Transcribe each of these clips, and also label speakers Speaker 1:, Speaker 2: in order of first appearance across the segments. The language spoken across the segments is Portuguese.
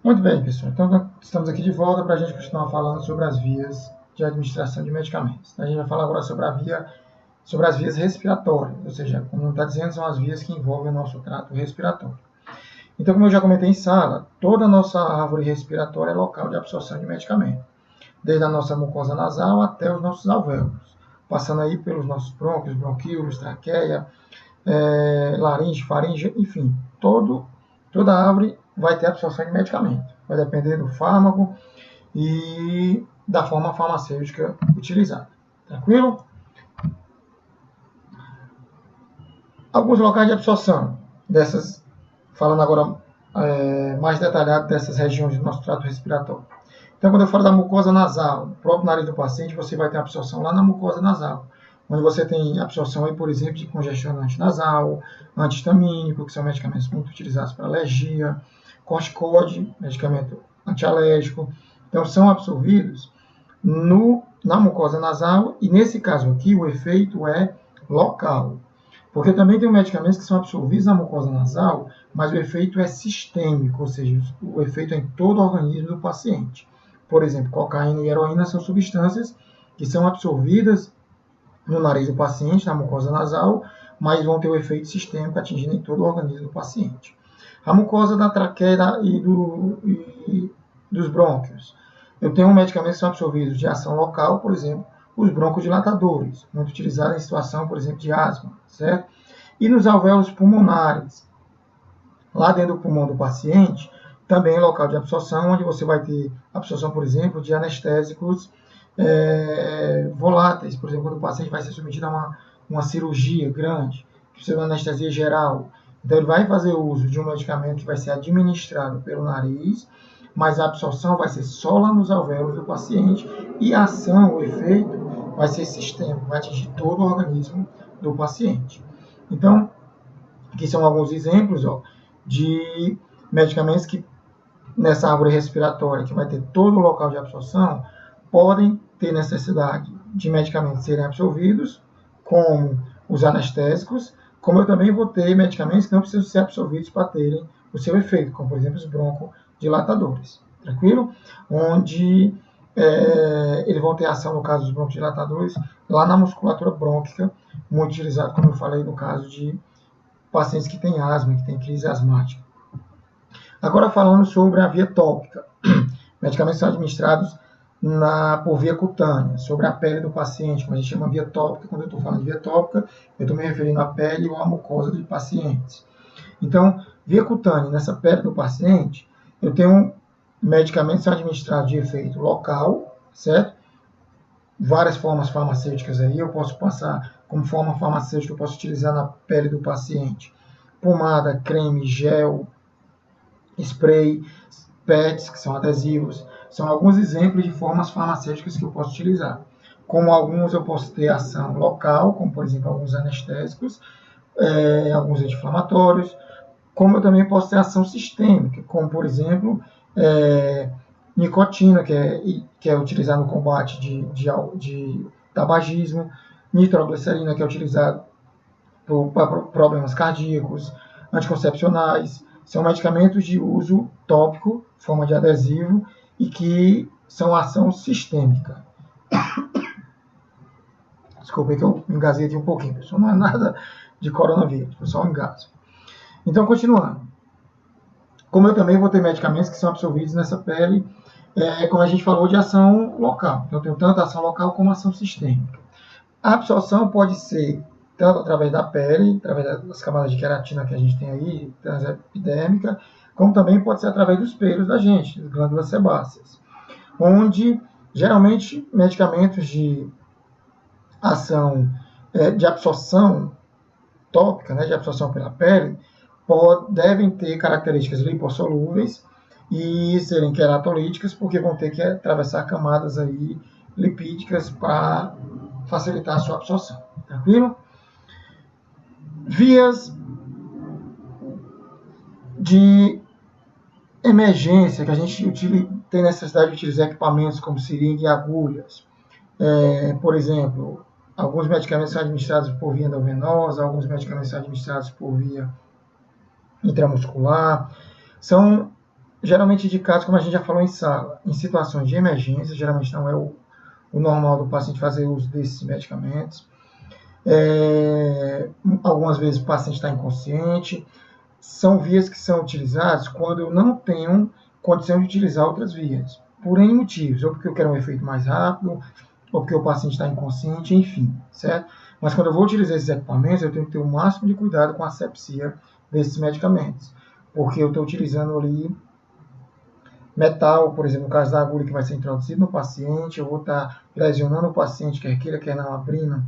Speaker 1: Muito bem, pessoal. Então, estamos aqui de volta para a gente continuar falando sobre as vias de administração de medicamentos. A gente vai falar agora sobre as vias respiratórias, ou seja, como está dizendo, são as vias que envolvem o nosso trato respiratório. Então, como eu já comentei em sala, toda a nossa árvore respiratória é local de absorção de medicamento, desde a nossa mucosa nasal até os nossos alvéolos, passando aí pelos nossos brônquios, bronquíolos, traqueia, laringe, faringe, enfim, toda a árvore vai ter absorção de medicamento. Vai depender do fármaco e da forma farmacêutica utilizada. Tranquilo? Alguns locais de absorção dessas, falando agora mais detalhado dessas regiões do nosso trato respiratório. Então, quando eu falo da mucosa nasal, o próprio nariz do paciente, você vai ter absorção lá na mucosa nasal, onde você tem absorção, aí, por exemplo, de congestionante nasal, antihistamínico, que são medicamentos muito utilizados para alergia, corticóide, medicamento antialérgico. Então, são absorvidos na mucosa nasal, e nesse caso aqui, o efeito é local. Porque também tem medicamentos que são absorvidos na mucosa nasal, mas o efeito é sistêmico, ou seja, o efeito é em todo o organismo do paciente. Por exemplo, cocaína e heroína são substâncias que são absorvidas no nariz do paciente, na mucosa nasal, mas vão ter o efeito sistêmico atingindo em todo o organismo do paciente. A mucosa da traqueia e dos brônquios. Eu tenho medicamentos que são absorvidos de ação local, por exemplo, os broncodilatadores, muito utilizados em situação, por exemplo, de asma, certo? E nos alvéolos pulmonares, lá dentro do pulmão do paciente, também é local de absorção, onde você vai ter absorção, por exemplo, de anestésicos voláteis, por exemplo, quando o paciente vai ser submetido a uma cirurgia grande, precisa de uma anestesia geral. Então, ele vai fazer uso de um medicamento que vai ser administrado pelo nariz, mas a absorção vai ser só lá nos alvéolos do paciente e a ação, o efeito, vai ser sistêmico, vai atingir todo o organismo do paciente. Então, aqui são alguns exemplos de medicamentos que, nessa árvore respiratória, que vai ter todo o local de absorção, podem ter necessidade de medicamentos serem absorvidos, como os anestésicos, como eu também vou ter medicamentos que não precisam ser absorvidos para terem o seu efeito, como, por exemplo, os broncodilatadores, tranquilo? Onde eles vão ter ação, no caso dos broncodilatadores, lá na musculatura brônquica, muito utilizado, como eu falei, no caso de pacientes que têm asma, que têm crise asmática. Agora, falando sobre a via tópica, medicamentos são administrados por via cutânea, sobre a pele do paciente, como a gente chama via tópica. Quando eu estou falando de via tópica, eu estou me referindo à pele ou à mucosa dos pacientes. Então, via cutânea, nessa pele do paciente, eu tenho medicamentos que são administrados de efeito local, certo? Várias formas farmacêuticas aí, eu posso passar como forma farmacêutica, eu posso utilizar na pele do paciente pomada, creme, gel, spray, PETs, que são adesivos. São alguns exemplos de formas farmacêuticas que eu posso utilizar. Como alguns eu posso ter ação local, como por exemplo alguns anestésicos, alguns anti-inflamatórios, como eu também posso ter ação sistêmica, como por exemplo nicotina, que é utilizada no combate de tabagismo, nitroglicerina, que é utilizado para problemas cardíacos, anticoncepcionais. São medicamentos de uso tópico, forma de adesivo, e que são ação sistêmica. Desculpa que eu me engasguei aqui um pouquinho, pessoal. Não é nada de coronavírus, foi só um engasgo. Então, continuando. Como eu também vou ter medicamentos que são absorvidos nessa pele, como a gente falou, de ação local. Então, eu tenho tanto ação local como ação sistêmica. A absorção pode ser tanto através da pele, através das camadas de queratina que a gente tem aí, transepidérmica, como também pode ser através dos pelos da gente, das glândulas sebáceas, onde, geralmente, medicamentos de ação, de absorção tópica, de absorção pela pele, devem ter características lipossolúveis e serem queratolíticas, porque vão ter que atravessar camadas aí lipídicas para facilitar a sua absorção. Tranquilo? Vias de emergência, que a gente tem necessidade de utilizar equipamentos como seringa e agulhas. Por exemplo, alguns medicamentos são administrados por via endovenosa, alguns medicamentos são administrados por via intramuscular. São geralmente indicados, como a gente já falou em sala, em situações de emergência, geralmente não é o normal do paciente fazer uso desses medicamentos. Algumas vezes o paciente está inconsciente. São vias que são utilizadas quando eu não tenho condição de utilizar outras vias, por N motivos, ou porque eu quero um efeito mais rápido, ou porque o paciente está inconsciente, enfim, certo? Mas quando eu vou utilizar esses equipamentos, eu tenho que ter o máximo de cuidado com a asepsia desses medicamentos, porque eu estou utilizando ali metal, por exemplo, no caso da agulha que vai ser introduzida no paciente, eu vou estar lesionando o paciente, quer queira, quer não, abrindo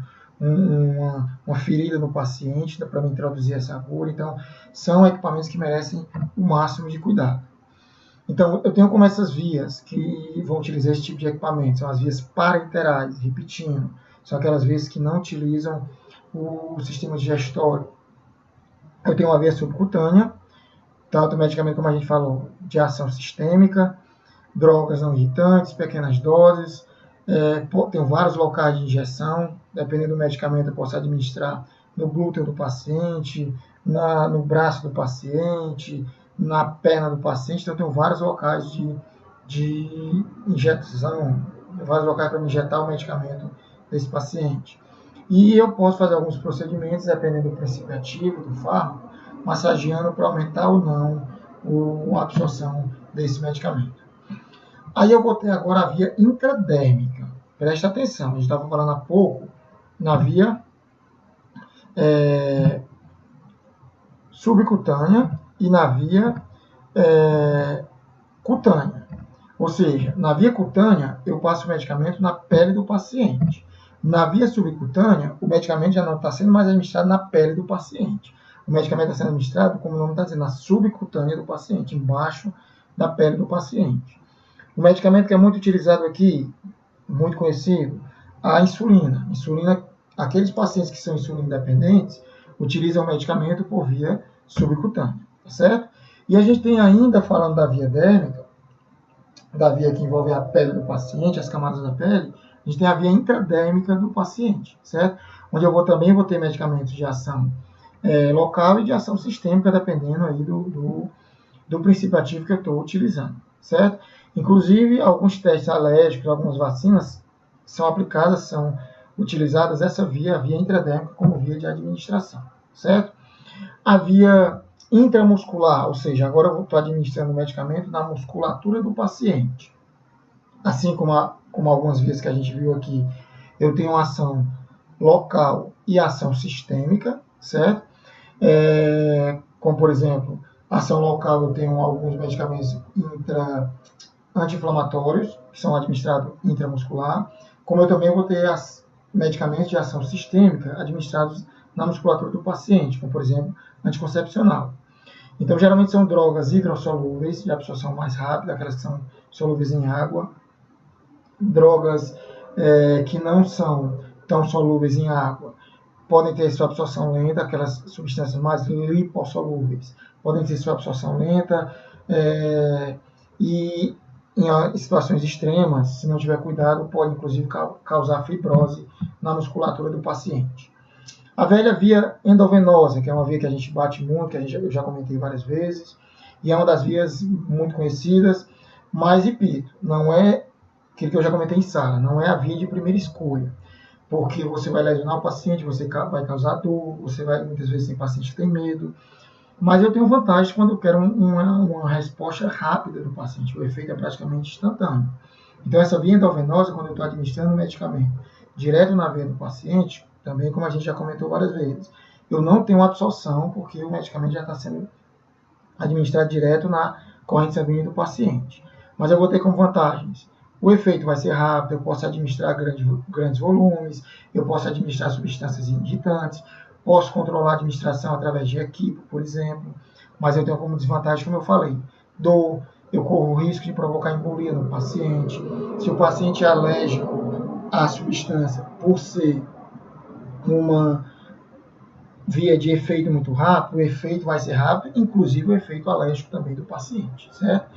Speaker 1: uma ferida no paciente para me introduzir essa agulha. Então, são equipamentos que merecem o máximo de cuidado. Então, eu tenho como essas vias que vão utilizar esse tipo de equipamento, são as vias parenterais, repetindo, são aquelas vias que não utilizam o sistema digestório. Eu tenho uma via subcutânea, tanto medicamento, como a gente falou, de ação sistêmica, drogas não irritantes, pequenas doses, tem vários locais de injeção, dependendo do medicamento eu posso administrar no glúteo do paciente, no braço do paciente, na perna do paciente, então eu tenho vários locais de injeção, vários locais para me injetar o medicamento desse paciente. E eu posso fazer alguns procedimentos, dependendo do princípio ativo do fármaco, massageando para aumentar ou não a absorção desse medicamento. Aí eu botei agora a via intradérmica. Presta atenção, a gente estava falando há pouco na via subcutânea e na via cutânea. Ou seja, na via cutânea eu passo o medicamento na pele do paciente. Na via subcutânea, o medicamento já não está sendo mais administrado na pele do paciente. O medicamento está sendo administrado, como o nome está dizendo, na subcutânea do paciente, embaixo da pele do paciente. O medicamento que é muito utilizado aqui, muito conhecido, a insulina. Insulina, aqueles pacientes que são insulina dependentes, utilizam o medicamento por via subcutânea, tá certo? E a gente tem ainda, falando da via dérmica, da via que envolve a pele do paciente, as camadas da pele, a gente tem a via intradérmica do paciente, certo? Onde eu também vou ter medicamentos de ação local e de ação sistêmica, dependendo aí do princípio ativo que eu estou utilizando, certo? Inclusive, alguns testes alérgicos, algumas vacinas são aplicadas, são utilizadas essa via, a via intradérmica, como via de administração, certo? A via intramuscular, ou seja, agora eu estou administrando o medicamento na musculatura do paciente. Assim como algumas vias que a gente viu aqui, eu tenho ação local e ação sistêmica, certo? Como, por exemplo, ação local, eu tenho alguns medicamentos anti-inflamatórios, que são administrados intramuscular, como eu também vou ter medicamentos de ação sistêmica administrados na musculatura do paciente, como, por exemplo, anticoncepcional. Então, geralmente são drogas hidrossolúveis, de absorção mais rápida, aquelas que são solúveis em água, drogas que não são tão solúveis em água, podem ter sua absorção lenta, aquelas substâncias mais lipossolúveis, podem ter sua absorção lenta, e em situações extremas, se não tiver cuidado, pode inclusive causar fibrose na musculatura do paciente. A velha via endovenosa, que é uma via que a gente bate muito, que eu já comentei várias vezes, e é uma das vias muito conhecidas, mas, repito, não é aquilo que eu já comentei em sala, não é a via de primeira escolha, porque você vai lesionar o paciente, você vai causar dor, você vai, muitas vezes tem paciente que tem medo, mas eu tenho vantagem quando eu quero uma resposta rápida do paciente, o efeito é praticamente instantâneo. Então, essa via endovenosa, quando eu estou administrando o medicamento direto na veia do paciente, também, como a gente já comentou várias vezes, eu não tenho absorção, porque o medicamento já está sendo administrado direto na corrente sanguínea do paciente. Mas eu vou ter como vantagens: o efeito vai ser rápido, eu posso administrar grandes volumes, eu posso administrar substâncias irritantes, posso controlar a administração através de equipo, por exemplo, mas eu tenho como desvantagem, como eu falei, dor, eu corro o risco de provocar embolia no paciente. Se o paciente é alérgico à substância, por ser uma via de efeito muito rápido, o efeito vai ser rápido, inclusive o efeito alérgico também do paciente, certo?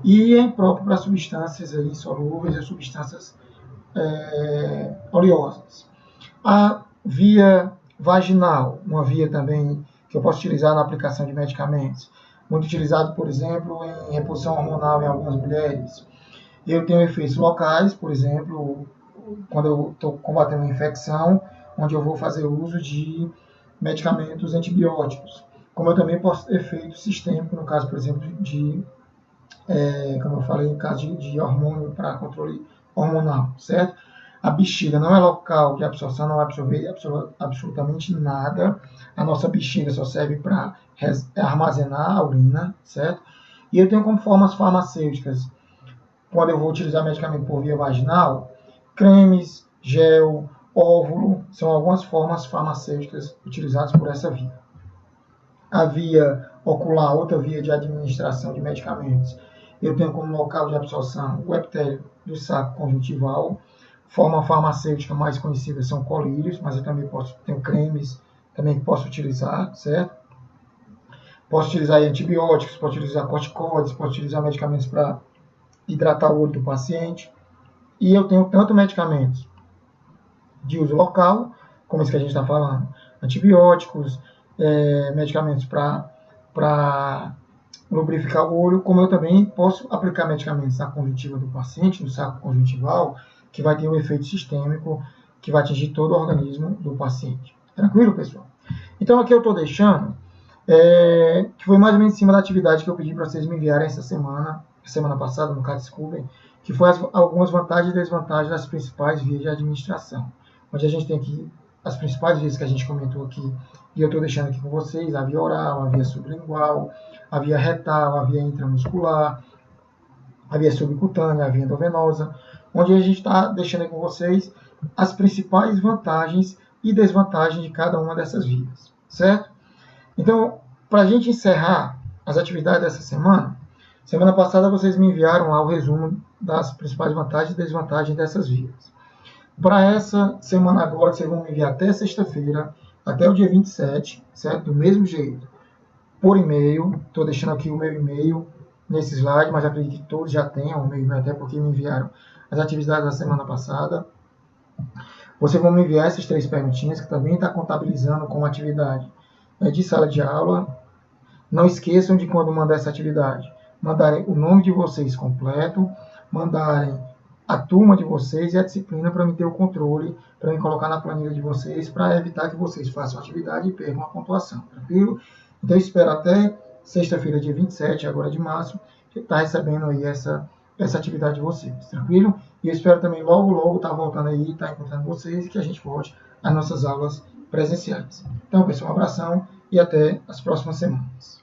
Speaker 1: E é impróprio para substâncias aí solúveis e substâncias oleosas. A via vaginal, uma via também que eu posso utilizar na aplicação de medicamentos, muito utilizado, por exemplo, em reposição hormonal em algumas mulheres. Eu tenho efeitos locais, por exemplo, quando eu estou combatendo uma infecção, onde eu vou fazer uso de medicamentos antibióticos. Como eu também posso ter efeito sistêmico, no caso, por exemplo, como eu falei, em caso de hormônio para controle hormonal, certo? A bexiga não é local de absorção, não vai absorver absolutamente nada. A nossa bexiga só serve para armazenar a urina, certo? E eu tenho como formas farmacêuticas, quando eu vou utilizar medicamento por via vaginal, cremes, gel, óvulo, são algumas formas farmacêuticas utilizadas por essa via. A via ocular, outra via de administração de medicamentos, eu tenho como local de absorção o epitélio do saco conjuntival. Forma farmacêutica mais conhecida são colírios, mas eu também tenho cremes também que posso utilizar, certo? Posso utilizar antibióticos, posso utilizar corticoides, posso utilizar medicamentos para hidratar o olho do paciente. E eu tenho tanto medicamentos de uso local, como esse que a gente está falando, antibióticos, medicamentos para lubrificar o olho, como eu também posso aplicar medicamentos na conjuntiva do paciente, no saco conjuntival, que vai ter um efeito sistêmico, que vai atingir todo o organismo do paciente. Tranquilo, pessoal? Então, aqui eu estou deixando, que foi mais ou menos em cima da atividade que eu pedi para vocês me enviarem essa semana passada, no caso, desculpem, que foi algumas vantagens e desvantagens das principais vias de administração. Onde a gente tem aqui as principais vias que a gente comentou aqui, e eu estou deixando aqui com vocês, a via oral, a via sublingual, a via retal, a via intramuscular, a via subcutânea, a via endovenosa, onde a gente está deixando aí com vocês as principais vantagens e desvantagens de cada uma dessas vias, certo? Então, para a gente encerrar as atividades dessa semana passada vocês me enviaram lá o resumo das principais vantagens e desvantagens dessas vias. Para essa semana agora, vocês vão me enviar até sexta-feira, até o dia 27, certo? Do mesmo jeito, por e-mail. Estou deixando aqui o meu e-mail nesse slide, mas acredito que todos já tenham o meu e-mail, até porque me enviaram as atividades da semana passada. Vocês vão me enviar essas 3 perguntinhas, que também está contabilizando como atividade de sala de aula. Não esqueçam de, quando mandar essa atividade, mandarem o nome de vocês completo, mandarem a turma de vocês e a disciplina para me ter o controle, para me colocar na planilha de vocês, para evitar que vocês façam a atividade e percam a pontuação, tranquilo? Então, eu espero até sexta-feira, dia 27, agora de março, estar recebendo aí essa atividade de vocês, tranquilo? E eu espero também logo estar voltando aí, estar encontrando vocês e que a gente volte às nossas aulas presenciais. Então, pessoal, um abração e até as próximas semanas.